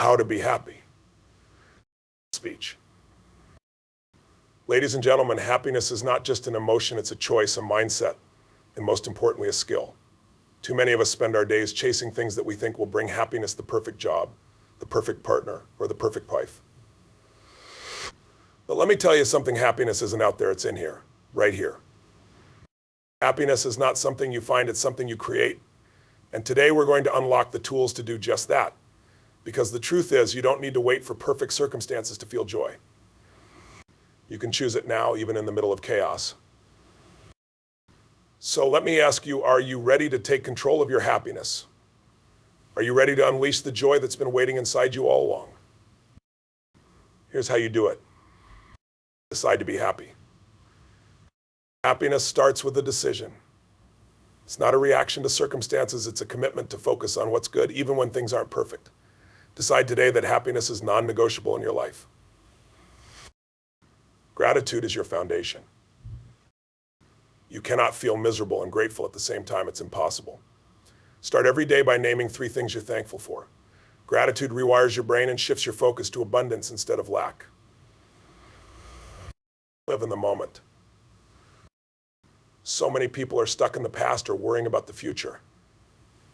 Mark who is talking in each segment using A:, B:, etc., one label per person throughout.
A: How to be happy. Speech. Ladies and gentlemen, happiness is not just an emotion, it's a choice, a mindset, and most importantly, a skill. Too many of us spend our days chasing things that we think will bring happiness: the perfect job, the perfect partner, or the perfect wife. But let me tell you something: happiness isn't out there, it's in here, right here. Happiness is not something you find, it's something you create. And today we're going to unlock the tools to do just that. Because the truth is, you don't need to wait for perfect circumstances to feel joy. You can choose it now, even in the middle of chaos. So let me ask you, are you ready to take control of your happiness? Are you ready to unleash the joy that's been waiting inside you all along? Here's how you do it. Decide to be happy. Happiness starts with a decision. It's not a reaction to circumstances, it's a commitment to focus on what's good, even when things aren't perfect. Decide today that happiness is non-negotiable in your life. Gratitude is your foundation. You cannot feel miserable and grateful at the same time. It's impossible. Start every day by naming 3 things you're thankful for. Gratitude rewires your brain and shifts your focus to abundance instead of lack. Live in the moment. So many people are stuck in the past or worrying about the future.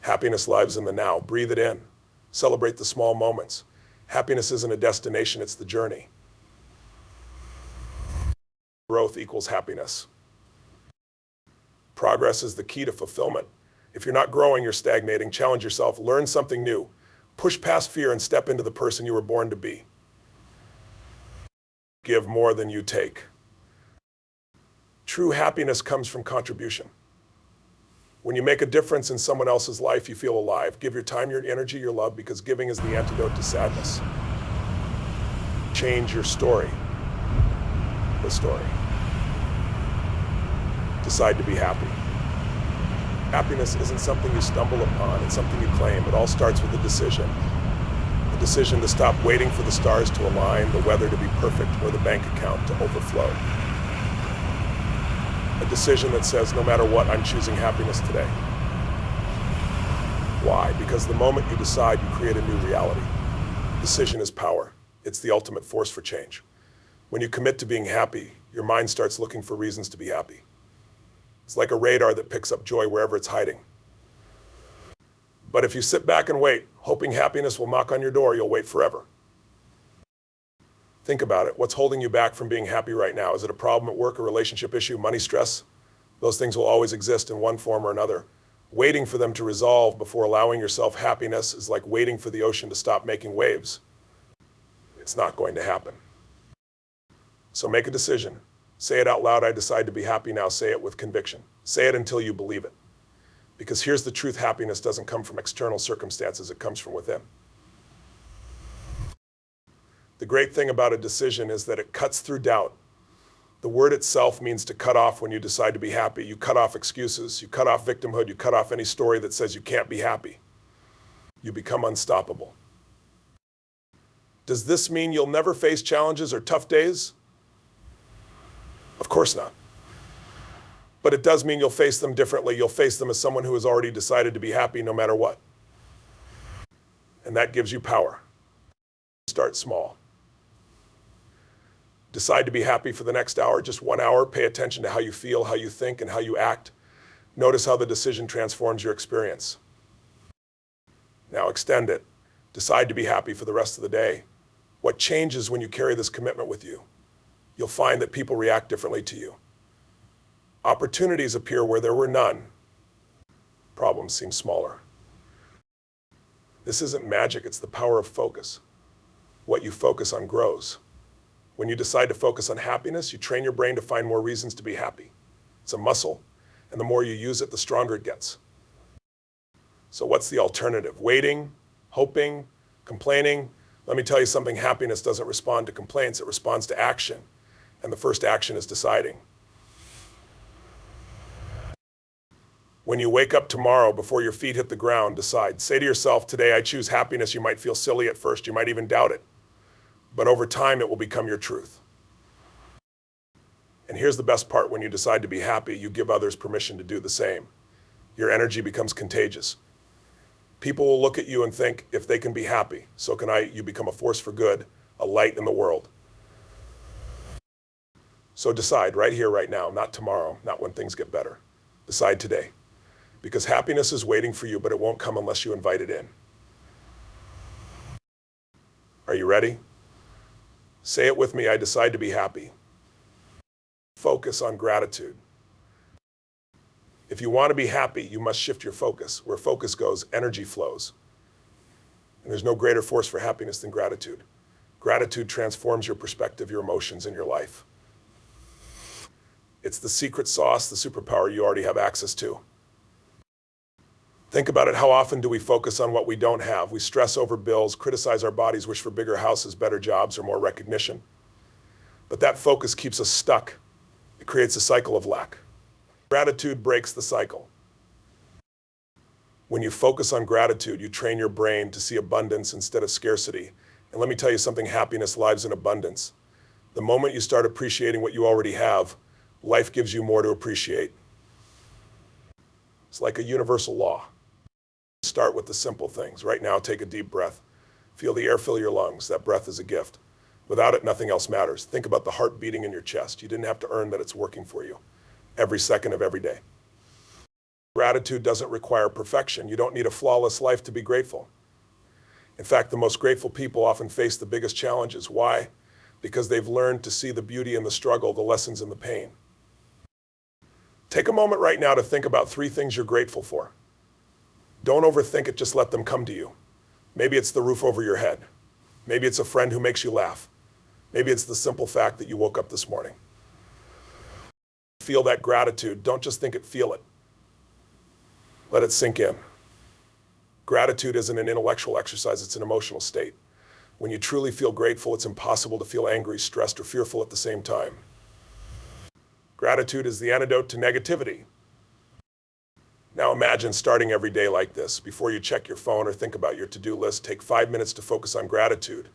A: Happiness lives in the now. Breathe it in. Celebrate the small moments. Happiness isn't a destination, it's the journey. Growth equals happiness. Progress is the key to fulfillment. If you're not growing, you're stagnating. Challenge yourself, learn something new. Push past fear and step into the person you were born to be. Give more than you take. True happiness comes from contribution. When you make a difference in someone else's life, you feel alive. Give your time, your energy, your love, because giving is the antidote to sadness. Change your story. The story. Decide to be happy. Happiness isn't something you stumble upon, it's something you claim. It all starts with a decision. A decision to stop waiting for the stars to align, the weather to be perfect, or the bank account to overflow. A decision that says, no matter what, I'm choosing happiness today. Why? Because the moment you decide, you create a new reality. Decision is power. It's the ultimate force for change. When you commit to being happy, your mind starts looking for reasons to be happy. It's like a radar that picks up joy wherever it's hiding. But if you sit back and wait, hoping happiness will knock on your door, you'll wait forever. Think about it. What's holding you back from being happy right now? Is it a problem at work, a relationship issue, money stress? Those things will always exist in one form or another. Waiting for them to resolve before allowing yourself happiness is like waiting for the ocean to stop making waves. It's not going to happen. So make a decision. Say it out loud. I decide to be happy now. Say it with conviction. Say it until you believe it. Because here's the truth: happiness doesn't come from external circumstances, it comes from within. The great thing about a decision is that it cuts through doubt. The word itself means to cut off. When you decide to be happy, you cut off excuses, you cut off victimhood, you cut off any story that says you can't be happy. You become unstoppable. Does this mean you'll never face challenges or tough days? Of course not. But it does mean you'll face them differently. You'll face them as someone who has already decided to be happy no matter what. And that gives you power. Start small. Decide to be happy for the next hour, just 1 hour. Pay attention to how you feel, how you think, and how you act. Notice how the decision transforms your experience. Now extend it. Decide to be happy for the rest of the day. What changes when you carry this commitment with you? You'll find that people react differently to you. Opportunities appear where there were none. Problems seem smaller. This isn't magic, it's the power of focus. What you focus on grows. When you decide to focus on happiness, you train your brain to find more reasons to be happy. It's a muscle, and the more you use it, the stronger it gets. So what's the alternative? Waiting, hoping, complaining? Let me tell you something: happiness doesn't respond to complaints, it responds to action. And the first action is deciding. When you wake up tomorrow, before your feet hit the ground, decide. Say to yourself, today I choose happiness. You might feel silly at first, you might even doubt it. But over time, it will become your truth. And here's the best part: when you decide to be happy, you give others permission to do the same. Your energy becomes contagious. People will look at you and think, if they can be happy, so can I. You become a force for good, a light in the world. So decide right here, right now, not tomorrow, not when things get better. Decide today. Because happiness is waiting for you, but it won't come unless you invite it in. Are you ready? Say it with me. I decide to be happy. Focus on gratitude. If you want to be happy, you must shift your focus. Where focus goes, energy flows. And there's no greater force for happiness than gratitude. Gratitude transforms your perspective, your emotions, and your life. It's the secret sauce, the superpower you already have access to. Think about it. How often do we focus on what we don't have? We stress over bills, criticize our bodies, wish for bigger houses, better jobs, or more recognition. But that focus keeps us stuck. It creates a cycle of lack. Gratitude breaks the cycle. When you focus on gratitude, you train your brain to see abundance instead of scarcity. And let me tell you something, happiness lives in abundance. The moment you start appreciating what you already have, life gives you more to appreciate. It's like a universal law. Start with the simple things. Right now, take a deep breath. Feel the air fill your lungs. That breath is a gift. Without it, nothing else matters. Think about the heart beating in your chest. You didn't have to earn that it's working for you every second of every day. Gratitude doesn't require perfection. You don't need a flawless life to be grateful. In fact, the most grateful people often face the biggest challenges. Why? Because they've learned to see the beauty in the struggle, the lessons in the pain. Take a moment right now to think about 3 things you're grateful for. Don't overthink it, just let them come to you. Maybe it's the roof over your head. Maybe it's a friend who makes you laugh. Maybe it's the simple fact that you woke up this morning. Feel that gratitude. Don't just think it, feel it. Let it sink in. Gratitude isn't an intellectual exercise, it's an emotional state. When you truly feel grateful, it's impossible to feel angry, stressed, or fearful at the same time. Gratitude is the antidote to negativity. Now imagine starting every day like this. Before you check your phone or think about your to-do list, take 5 minutes to focus on gratitude.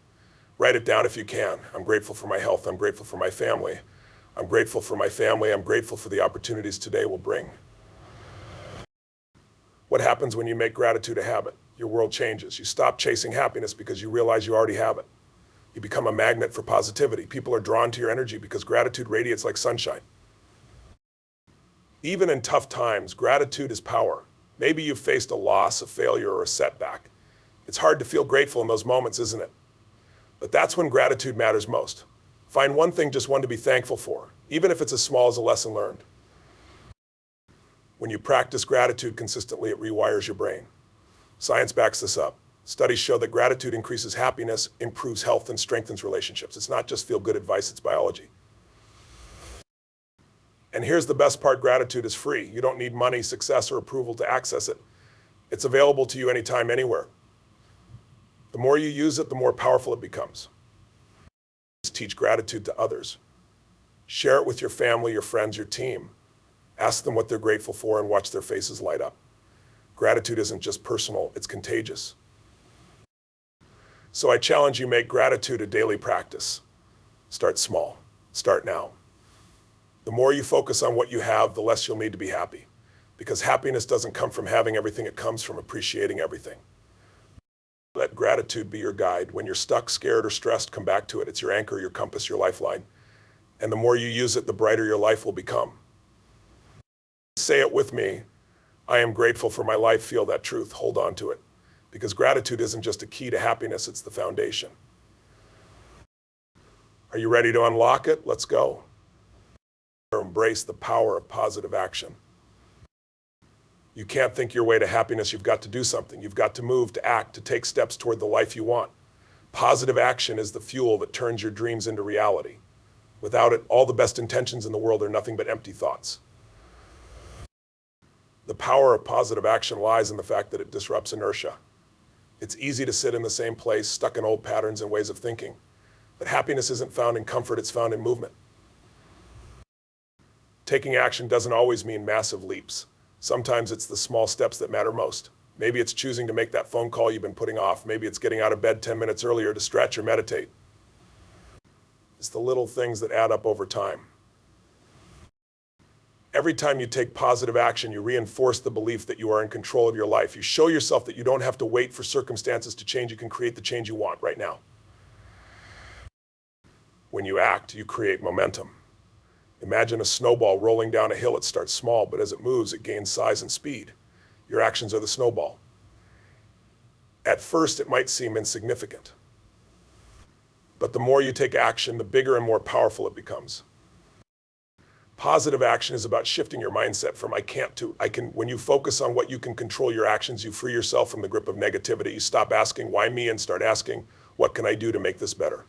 A: Write it down if you can. I'm grateful for my health. I'm grateful for my family. I'm grateful for my family. I'm grateful for the opportunities today will bring. What happens when you make gratitude a habit? Your world changes. You stop chasing happiness because you realize you already have it. You become a magnet for positivity. People are drawn to your energy because gratitude radiates like sunshine. Even in tough times, gratitude is power. Maybe you've faced a loss, a failure, or a setback. It's hard to feel grateful in those moments, isn't it? But that's when gratitude matters most. Find one thing, just one to be thankful for, even if it's as small as a lesson learned. When you practice gratitude consistently, it rewires your brain. Science backs this up. Studies show that gratitude increases happiness, improves health, and strengthens relationships. It's not just feel-good advice, it's biology. And here's the best part, gratitude is free. You don't need money, success, or approval to access it. It's available to you anytime, anywhere. The more you use it, the more powerful it becomes. Teach gratitude to others. Share it with your family, your friends, your team. Ask them what they're grateful for and watch their faces light up. Gratitude isn't just personal, it's contagious. So I challenge you, make gratitude a daily practice. Start small. Start now. The more you focus on what you have, the less you'll need to be happy. Because happiness doesn't come from having everything, it comes from appreciating everything. Let gratitude be your guide. When you're stuck, scared, or stressed, come back to it. It's your anchor, your compass, your lifeline. And the more you use it, the brighter your life will become. Say it with me. I am grateful for my life. Feel that truth. Hold on to it. Because gratitude isn't just a key to happiness, it's the foundation. Are you ready to unlock it? Let's go. Embrace the power of positive action. You can't think your way to happiness. You've got to do something. You've got to move, to act, to take steps toward the life you want. Positive action is the fuel that turns your dreams into reality. Without it, all the best intentions in the world are nothing but empty thoughts. The power of positive action lies in the fact that it disrupts inertia. It's easy to sit in the same place, stuck in old patterns and ways of thinking. But happiness isn't found in comfort, it's found in movement. Taking action doesn't always mean massive leaps. Sometimes it's the small steps that matter most. Maybe it's choosing to make that phone call you've been putting off. Maybe it's getting out of bed 10 minutes earlier to stretch or meditate. It's the little things that add up over time. Every time you take positive action, you reinforce the belief that you are in control of your life. You show yourself that you don't have to wait for circumstances to change. You can create the change you want right now. When you act, you create momentum. Imagine a snowball rolling down a hill. It starts small, but as it moves, it gains size and speed. Your actions are the snowball. At first, it might seem insignificant. But the more you take action, the bigger and more powerful it becomes. Positive action is about shifting your mindset from I can't to I can. When you focus on what you can control your actions, you free yourself from the grip of negativity. You stop asking, why me, and start asking, what can I do to make this better?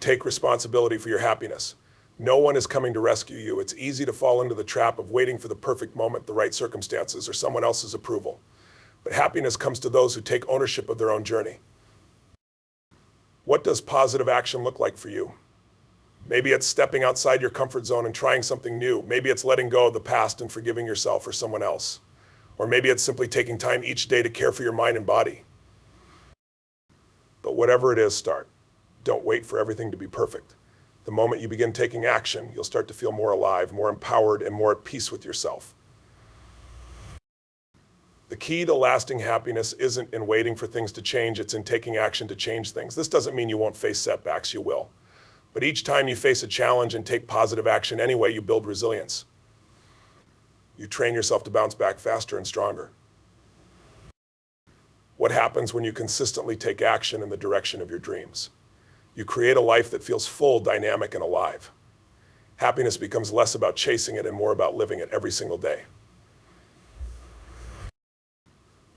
A: Take responsibility for your happiness. No one is coming to rescue you. It's easy to fall into the trap of waiting for the perfect moment, the right circumstances, or someone else's approval. But happiness comes to those who take ownership of their own journey. What does positive action look like for you? Maybe it's stepping outside your comfort zone and trying something new. Maybe it's letting go of the past and forgiving yourself or someone else. Or maybe it's simply taking time each day to care for your mind and body. But whatever it is, start. Don't wait for everything to be perfect. The moment you begin taking action, you'll start to feel more alive, more empowered, and more at peace with yourself. The key to lasting happiness isn't in waiting for things to change, it's in taking action to change things. This doesn't mean you won't face setbacks, you will. But each time you face a challenge and take positive action anyway, you build resilience. You train yourself to bounce back faster and stronger. What happens when you consistently take action in the direction of your dreams? You create a life that feels full, dynamic, and alive. Happiness becomes less about chasing it and more about living it every single day.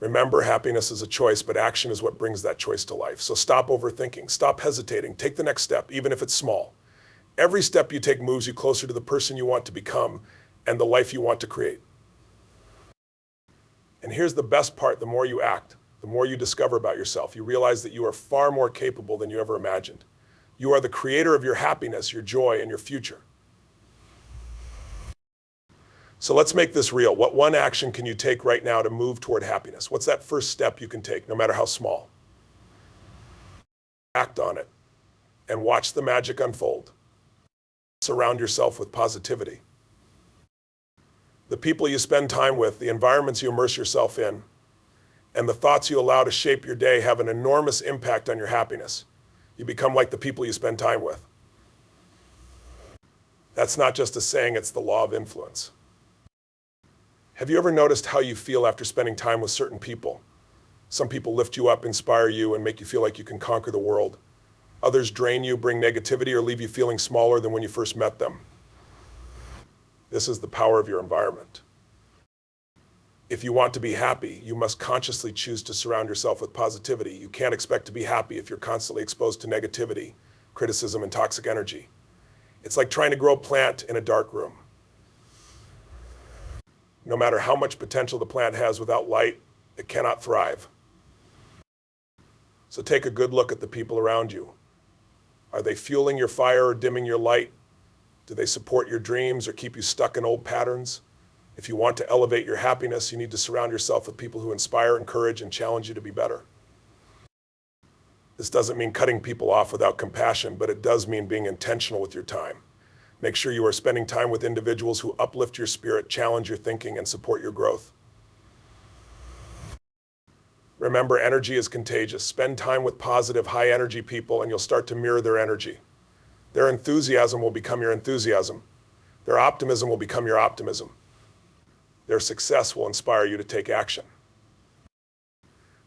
A: Remember, happiness is a choice, but action is what brings that choice to life. So stop overthinking, stop hesitating, take the next step, even if it's small. Every step you take moves you closer to the person you want to become and the life you want to create. And here's the best part: the more you act, the more you discover about yourself. You realize that you are far more capable than you ever imagined. You are the creator of your happiness, your joy, and your future. So let's make this real. What one action can you take right now to move toward happiness? What's that first step you can take, no matter how small? Act on it and watch the magic unfold. Surround yourself with positivity. The people you spend time with, the environments you immerse yourself in, and the thoughts you allow to shape your day have an enormous impact on your happiness. You become like the people you spend time with. That's not just a saying, it's the law of influence. Have you ever noticed how you feel after spending time with certain people? Some people lift you up, inspire you, and make you feel like you can conquer the world. Others drain you, bring negativity, or leave you feeling smaller than when you first met them. This is the power of your environment. If you want to be happy, you must consciously choose to surround yourself with positivity. You can't expect to be happy if you're constantly exposed to negativity, criticism, and toxic energy. It's like trying to grow a plant in a dark room. No matter how much potential the plant has, without light, it cannot thrive. So take a good look at the people around you. Are they fueling your fire or dimming your light? Do they support your dreams or keep you stuck in old patterns? If you want to elevate your happiness, you need to surround yourself with people who inspire, encourage, and challenge you to be better. This doesn't mean cutting people off without compassion, but it does mean being intentional with your time. Make sure you are spending time with individuals who uplift your spirit, challenge your thinking, and support your growth. Remember, energy is contagious. Spend time with positive, high-energy people, and you'll start to mirror their energy. Their enthusiasm will become your enthusiasm. Their optimism will become your optimism. Their success will inspire you to take action.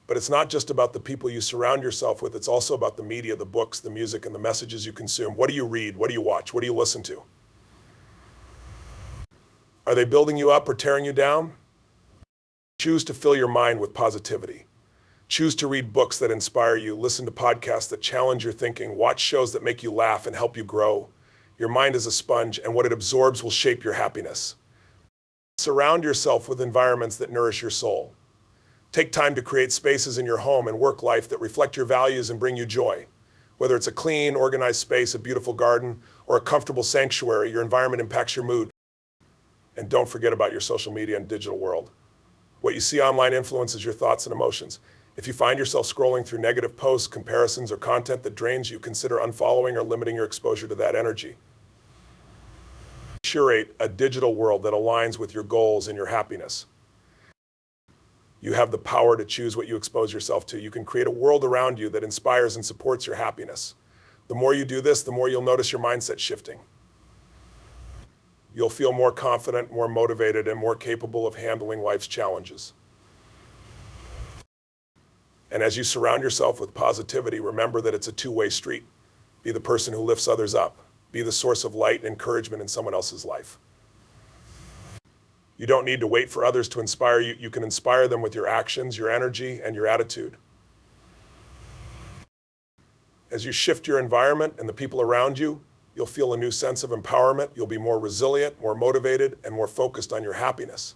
A: But it's not just about the people you surround yourself with, it's also about the media, the books, the music, and the messages you consume. What do you read? What do you watch? What do you listen to? Are they building you up or tearing you down? Choose to fill your mind with positivity. Choose to read books that inspire you, listen to podcasts that challenge your thinking, watch shows that make you laugh and help you grow. Your mind is a sponge, and what it absorbs will shape your happiness. Surround yourself with environments that nourish your soul. Take time to create spaces in your home and work life that reflect your values and bring you joy. Whether it's a clean, organized space, a beautiful garden, or a comfortable sanctuary, your environment impacts your mood. And don't forget about your social media and digital world. What you see online influences your thoughts and emotions. If you find yourself scrolling through negative posts, comparisons, or content that drains you, consider unfollowing or limiting your exposure to that energy. curate a digital world that aligns with your goals and your happiness. You have the power to choose what you expose yourself to. You can create a world around you that inspires and supports your happiness. The more you do this, the more you'll notice your mindset shifting. You'll feel more confident, more motivated, and more capable of handling life's challenges. And as you surround yourself with positivity, remember that it's a two-way street. Be the person who lifts others up. Be the source of light and encouragement in someone else's life. You don't need to wait for others to inspire you. You can inspire them with your actions, your energy, and your attitude. As you shift your environment and the people around you, you'll feel a new sense of empowerment. You'll be more resilient, more motivated, and more focused on your happiness.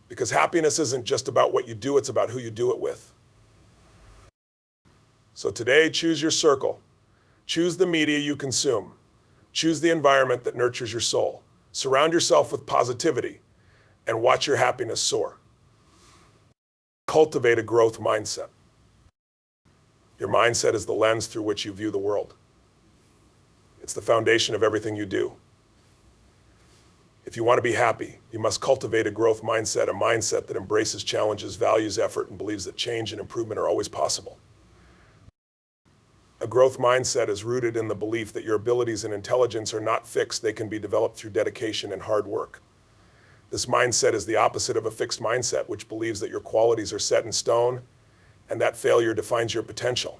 A: Because happiness isn't just about what you do, it's about who you do it with. So today, choose your circle. Choose the media you consume. Choose the environment that nurtures your soul. Surround yourself with positivity and watch your happiness soar. Cultivate a growth mindset. Your mindset is the lens through which you view the world. It's the foundation of everything you do. If you want to be happy, you must cultivate a growth mindset, a mindset that embraces challenges, values effort, and believes that change and improvement are always possible. A growth mindset is rooted in the belief that your abilities and intelligence are not fixed. They can be developed through dedication and hard work. This mindset is the opposite of a fixed mindset, which believes that your qualities are set in stone and that failure defines your potential.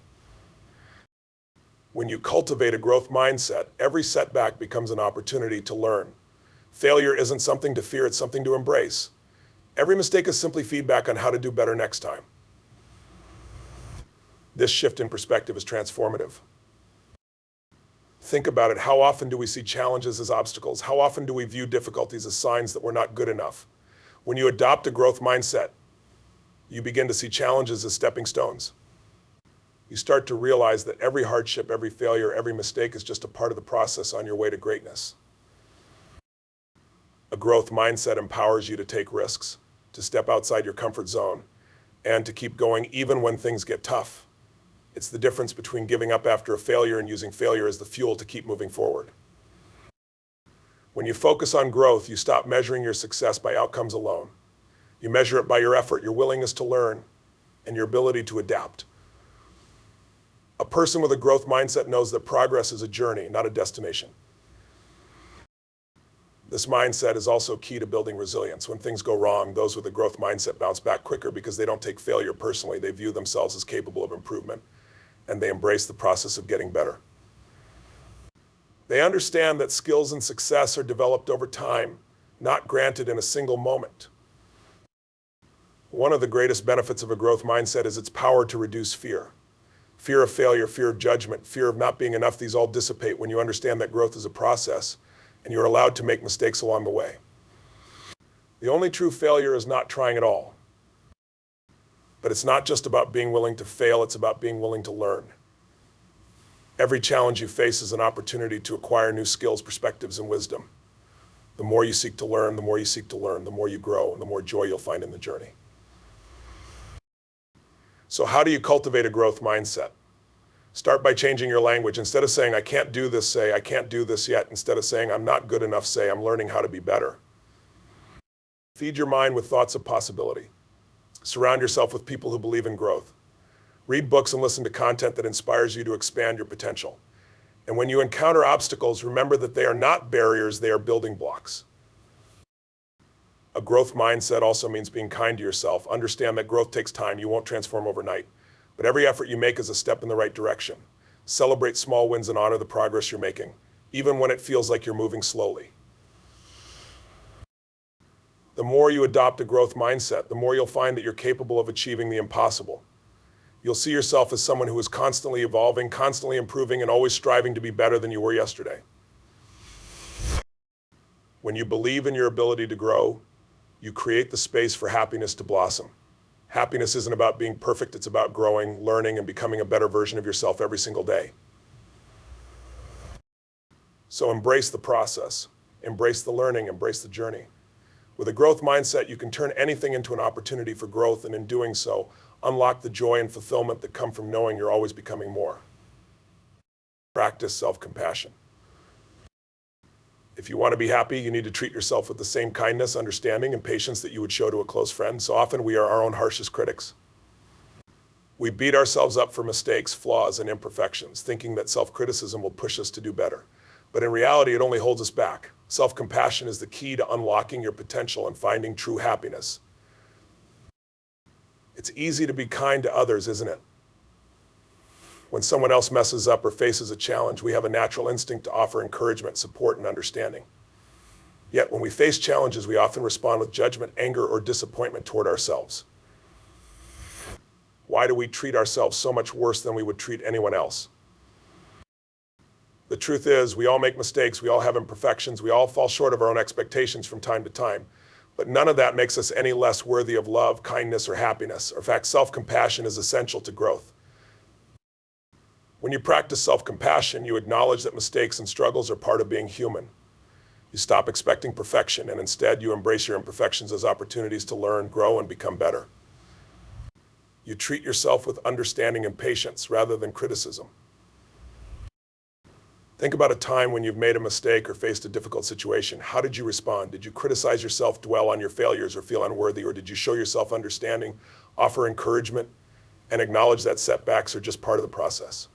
A: When you cultivate a growth mindset, every setback becomes an opportunity to learn. Failure isn't something to fear, it's something to embrace. Every mistake is simply feedback on how to do better next time. This shift in perspective is transformative. Think about it. How often do we see challenges as obstacles? How often do we view difficulties as signs that we're not good enough? When you adopt a growth mindset, you begin to see challenges as stepping stones. You start to realize that every hardship, every failure, every mistake is just a part of the process on your way to greatness. A growth mindset empowers you to take risks, to step outside your comfort zone, and to keep going even when things get tough. It's the difference between giving up after a failure and using failure as the fuel to keep moving forward. When you focus on growth, you stop measuring your success by outcomes alone. You measure it by your effort, your willingness to learn, and your ability to adapt. A person with a growth mindset knows that progress is a journey, not a destination. This mindset is also key to building resilience. When things go wrong, those with a growth mindset bounce back quicker because they don't take failure personally. They view themselves as capable of improvement, and they embrace the process of getting better. They understand that skills and success are developed over time, not granted in a single moment. One of the greatest benefits of a growth mindset is its power to reduce fear. Fear of failure, fear of judgment, fear of not being enough, these all dissipate when you understand that growth is a process and you're allowed to make mistakes along the way. The only true failure is not trying at all. But it's not just about being willing to fail, it's about being willing to learn. Every challenge you face is an opportunity to acquire new skills, perspectives, and wisdom. The more you seek to learn, the more you seek to learn, the more you grow, and the more joy you'll find in the journey. So how do you cultivate a growth mindset? Start by changing your language. Instead of saying, I can't do this, say, I can't do this yet. Instead of saying, I'm not good enough, say, I'm learning how to be better. Feed your mind with thoughts of possibility. Surround yourself with people who believe in growth. Read books and listen to content that inspires you to expand your potential. And when you encounter obstacles, remember that they are not barriers, they are building blocks. A growth mindset also means being kind to yourself. Understand that growth takes time. You won't transform overnight. But every effort you make is a step in the right direction. Celebrate small wins and honor the progress you're making, even when it feels like you're moving slowly. The more you adopt a growth mindset, the more you'll find that you're capable of achieving the impossible. You'll see yourself as someone who is constantly evolving, constantly improving, and always striving to be better than you were yesterday. When you believe in your ability to grow, you create the space for happiness to blossom. Happiness isn't about being perfect, it's about growing, learning, and becoming a better version of yourself every single day. So embrace the process, embrace the learning, embrace the journey. With a growth mindset, you can turn anything into an opportunity for growth, and in doing so, unlock the joy and fulfillment that come from knowing you're always becoming more. Practice self-compassion. If you want to be happy, you need to treat yourself with the same kindness, understanding, and patience that you would show to a close friend. So often we are our own harshest critics. We beat ourselves up for mistakes, flaws, and imperfections, thinking that self-criticism will push us to do better. But in reality, it only holds us back. Self-compassion is the key to unlocking your potential and finding true happiness. It's easy to be kind to others, isn't it? When someone else messes up or faces a challenge, we have a natural instinct to offer encouragement, support, and understanding. Yet when we face challenges, we often respond with judgment, anger, or disappointment toward ourselves. Why do we treat ourselves so much worse than we would treat anyone else? The truth is, we all make mistakes, we all have imperfections, we all fall short of our own expectations from time to time. But none of that makes us any less worthy of love, kindness, or happiness. In fact, self-compassion is essential to growth. When you practice self-compassion, you acknowledge that mistakes and struggles are part of being human. You stop expecting perfection, and instead you embrace your imperfections as opportunities to learn, grow, and become better. You treat yourself with understanding and patience rather than criticism. Think about a time when you've made a mistake or faced a difficult situation. How did you respond? Did you criticize yourself, dwell on your failures, or feel unworthy? Or did you show yourself understanding, offer encouragement, and acknowledge that setbacks are just part of the process?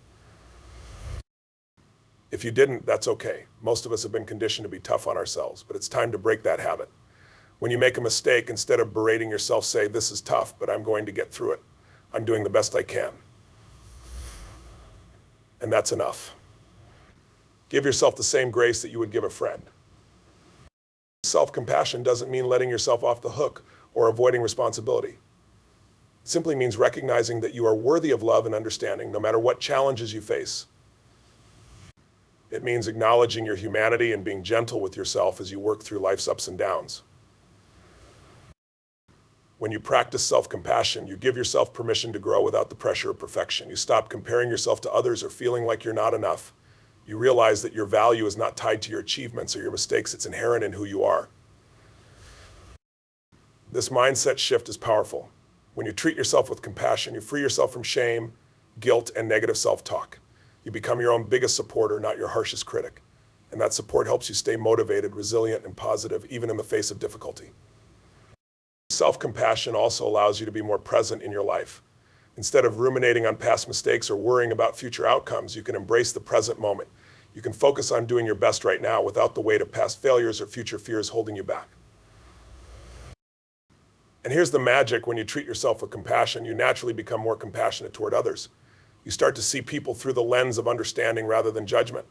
A: If you didn't, that's okay. Most of us have been conditioned to be tough on ourselves, but it's time to break that habit. When you make a mistake, instead of berating yourself, say, "This is tough, but I'm going to get through it. I'm doing the best I can." And that's enough. Give yourself the same grace that you would give a friend. Self-compassion doesn't mean letting yourself off the hook or avoiding responsibility. It simply means recognizing that you are worthy of love and understanding no matter what challenges you face. It means acknowledging your humanity and being gentle with yourself as you work through life's ups and downs. When you practice self-compassion, you give yourself permission to grow without the pressure of perfection. You stop comparing yourself to others or feeling like you're not enough. You realize that your value is not tied to your achievements or your mistakes. It's inherent in who you are. This mindset shift is powerful. When you treat yourself with compassion, you free yourself from shame, guilt, and negative self-talk. You become your own biggest supporter, not your harshest critic. And that support helps you stay motivated, resilient, and positive, even in the face of difficulty. Self-compassion also allows you to be more present in your life. Instead of ruminating on past mistakes or worrying about future outcomes, you can embrace the present moment. You can focus on doing your best right now without the weight of past failures or future fears holding you back. And here's the magic: when you treat yourself with compassion, you naturally become more compassionate toward others. You start to see people through the lens of understanding rather than judgment.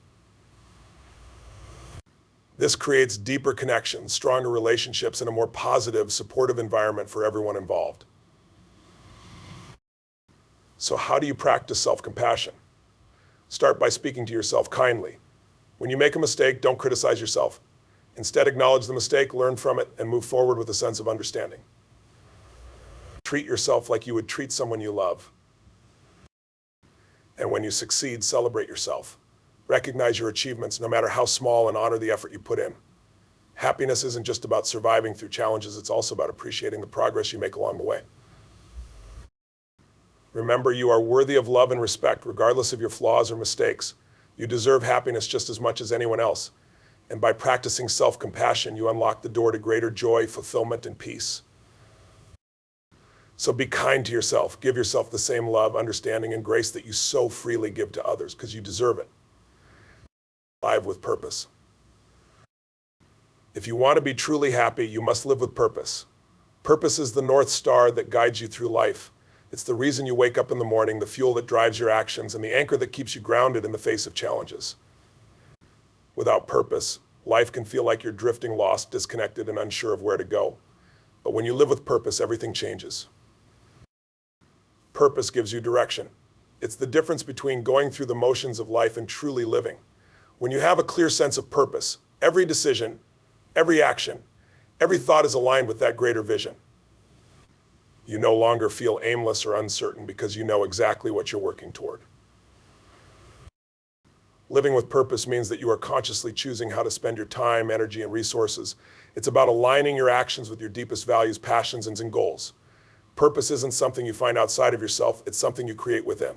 A: This creates deeper connections, stronger relationships, and a more positive, supportive environment for everyone involved. So how do you practice self-compassion? Start by speaking to yourself kindly. When you make a mistake, don't criticize yourself. Instead, acknowledge the mistake, learn from it, and move forward with a sense of understanding. Treat yourself like you would treat someone you love. And when you succeed, celebrate yourself. Recognize your achievements, no matter how small, and honor the effort you put in. Happiness isn't just about surviving through challenges, it's also about appreciating the progress you make along the way. Remember, you are worthy of love and respect, regardless of your flaws or mistakes. You deserve happiness just as much as anyone else. And by practicing self-compassion, you unlock the door to greater joy, fulfillment, and peace. So be kind to yourself. Give yourself the same love, understanding, and grace that you so freely give to others, because you deserve it. Live with purpose. If you want to be truly happy, you must live with purpose. Purpose is the North Star that guides you through life. It's the reason you wake up in the morning, the fuel that drives your actions, and the anchor that keeps you grounded in the face of challenges. Without purpose, life can feel like you're drifting lost, disconnected, and unsure of where to go. But when you live with purpose, everything changes. Purpose gives you direction. It's the difference between going through the motions of life and truly living. When you have a clear sense of purpose, every decision, every action, every thought is aligned with that greater vision. You no longer feel aimless or uncertain because you know exactly what you're working toward. Living with purpose means that you are consciously choosing how to spend your time, energy, and resources. It's about aligning your actions with your deepest values, passions, and goals. Purpose isn't something you find outside of yourself, it's something you create within.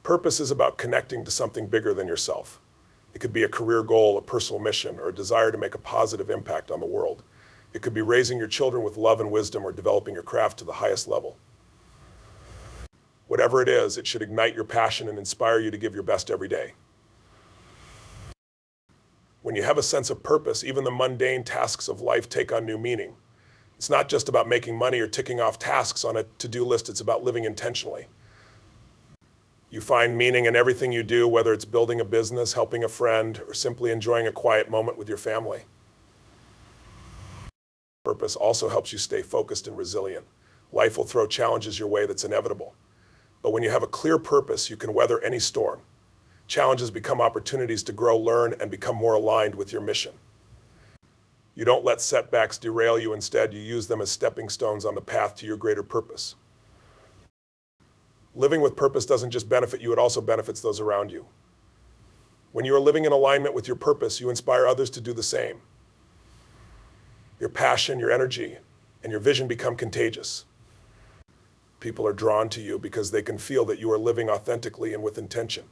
A: Purpose is about connecting to something bigger than yourself. It could be a career goal, a personal mission, or a desire to make a positive impact on the world. It could be raising your children with love and wisdom or developing your craft to the highest level. Whatever it is, it should ignite your passion and inspire you to give your best every day. When you have a sense of purpose, even the mundane tasks of life take on new meaning. It's not just about making money or ticking off tasks on a to-do list, it's about living intentionally. You find meaning in everything you do, whether it's building a business, helping a friend, or simply enjoying a quiet moment with your family. Purpose also helps you stay focused and resilient. Life will throw challenges your way that's inevitable. But when you have a clear purpose, you can weather any storm. Challenges become opportunities to grow, learn, and become more aligned with your mission. You don't let setbacks derail you. Instead, you use them as stepping stones on the path to your greater purpose. Living with purpose doesn't just benefit you, it also benefits those around you. When you are living in alignment with your purpose, you inspire others to do the same. Your passion, your energy, and your vision become contagious. People are drawn to you because they can feel that you are living authentically and with intention.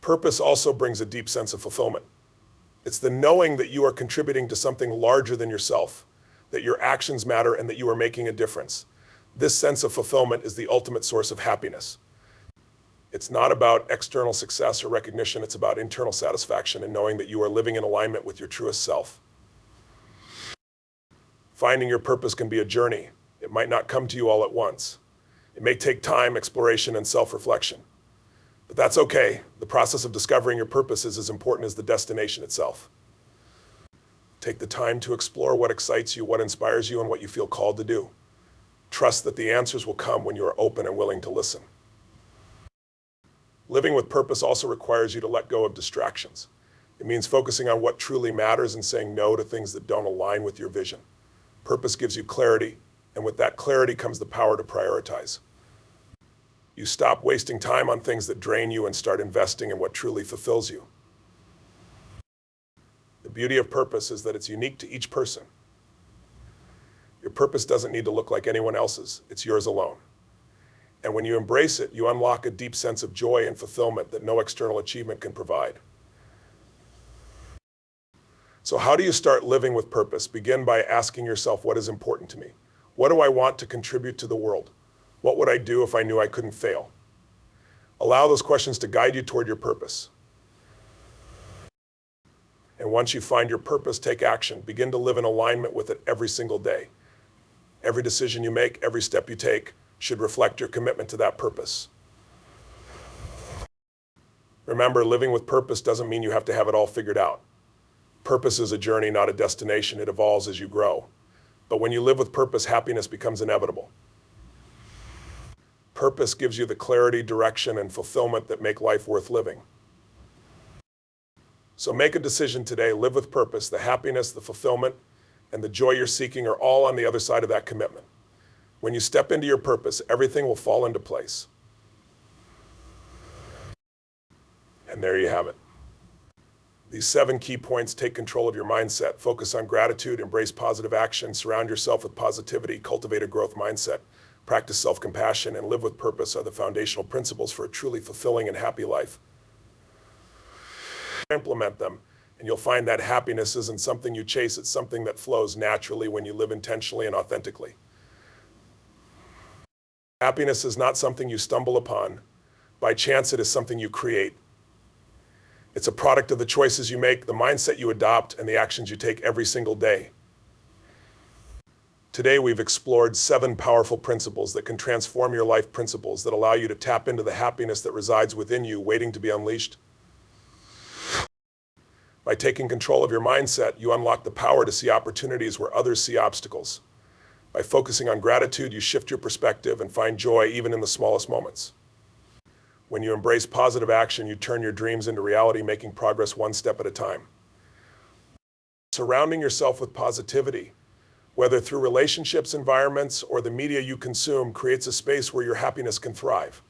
A: Purpose also brings a deep sense of fulfillment. It's the knowing that you are contributing to something larger than yourself, that your actions matter, and that you are making a difference. This sense of fulfillment is the ultimate source of happiness. It's not about external success or recognition, it's about internal satisfaction and knowing that you are living in alignment with your truest self. Finding your purpose can be a journey. It might not come to you all at once. It may take time, exploration, and self-reflection. But that's okay. The process of discovering your purpose is as important as the destination itself. Take the time to explore what excites you, what inspires you, and what you feel called to do. Trust that the answers will come when you are open and willing to listen. Living with purpose also requires you to let go of distractions. It means focusing on what truly matters and saying no to things that don't align with your vision. Purpose gives you clarity, and with that clarity comes the power to prioritize. You stop wasting time on things that drain you and start investing in what truly fulfills you. The beauty of purpose is that it's unique to each person. Your purpose doesn't need to look like anyone else's. It's yours alone. And when you embrace it, you unlock a deep sense of joy and fulfillment that no external achievement can provide. So how do you start living with purpose? Begin by asking yourself, what is important to me? What do I want to contribute to the world? What would I do if I knew I couldn't fail? Allow those questions to guide you toward your purpose. And once you find your purpose, take action. Begin to live in alignment with it every single day. Every decision you make, every step you take, should reflect your commitment to that purpose. Remember, living with purpose doesn't mean you have to have it all figured out. Purpose is a journey, not a destination. It evolves as you grow. But when you live with purpose, happiness becomes inevitable. Purpose gives you the clarity, direction, and fulfillment that make life worth living. So make a decision today, live with purpose. The happiness, the fulfillment, and the joy you're seeking are all on the other side of that commitment. When you step into your purpose, everything will fall into place. And there you have it. These 7 key points: take control of your mindset, focus on gratitude, embrace positive action, surround yourself with positivity, cultivate a growth mindset, practice self-compassion, and live with purpose are the foundational principles for a truly fulfilling and happy life. Implement them, and you'll find that happiness isn't something you chase, it's something that flows naturally when you live intentionally and authentically. Happiness is not something you stumble upon. By chance, it is something you create. It's a product of the choices you make, the mindset you adopt, and the actions you take every single day. Today, we've explored 7 powerful principles that can transform your life, principles that allow you to tap into the happiness that resides within you, waiting to be unleashed. By taking control of your mindset, you unlock the power to see opportunities where others see obstacles. By focusing on gratitude, you shift your perspective and find joy even in the smallest moments. When you embrace positive action, you turn your dreams into reality, making progress one step at a time. Surrounding yourself with positivity, whether through relationships, environments, or the media you consume, creates a space where your happiness can thrive.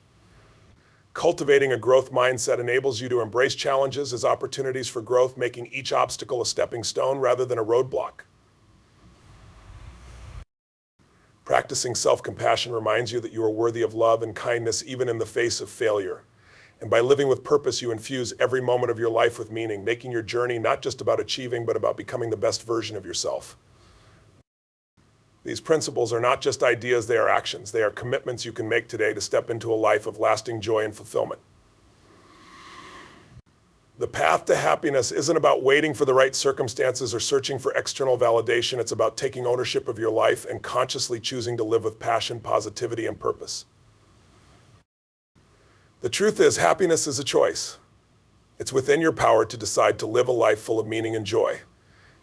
A: Cultivating a growth mindset enables you to embrace challenges as opportunities for growth, making each obstacle a stepping stone rather than a roadblock. Practicing self-compassion reminds you that you are worthy of love and kindness even in the face of failure. And by living with purpose, you infuse every moment of your life with meaning, making your journey not just about achieving, but about becoming the best version of yourself. These principles are not just ideas, they are actions. They are commitments you can make today to step into a life of lasting joy and fulfillment. The path to happiness isn't about waiting for the right circumstances or searching for external validation. It's about taking ownership of your life and consciously choosing to live with passion, positivity, and purpose. The truth is, happiness is a choice. It's within your power to decide to live a life full of meaning and joy.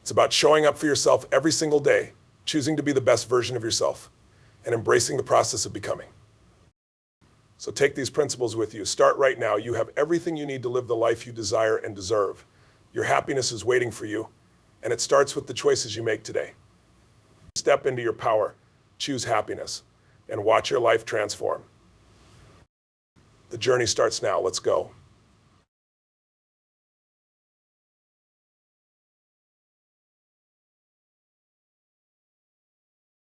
A: It's about showing up for yourself every single day, choosing to be the best version of yourself, and embracing the process of becoming. So take these principles with you. Start right now. You have everything you need to live the life you desire and deserve. Your happiness is waiting for you, and it starts with the choices you make today. Step into your power, choose happiness, and watch your life transform. The journey starts now. Let's go.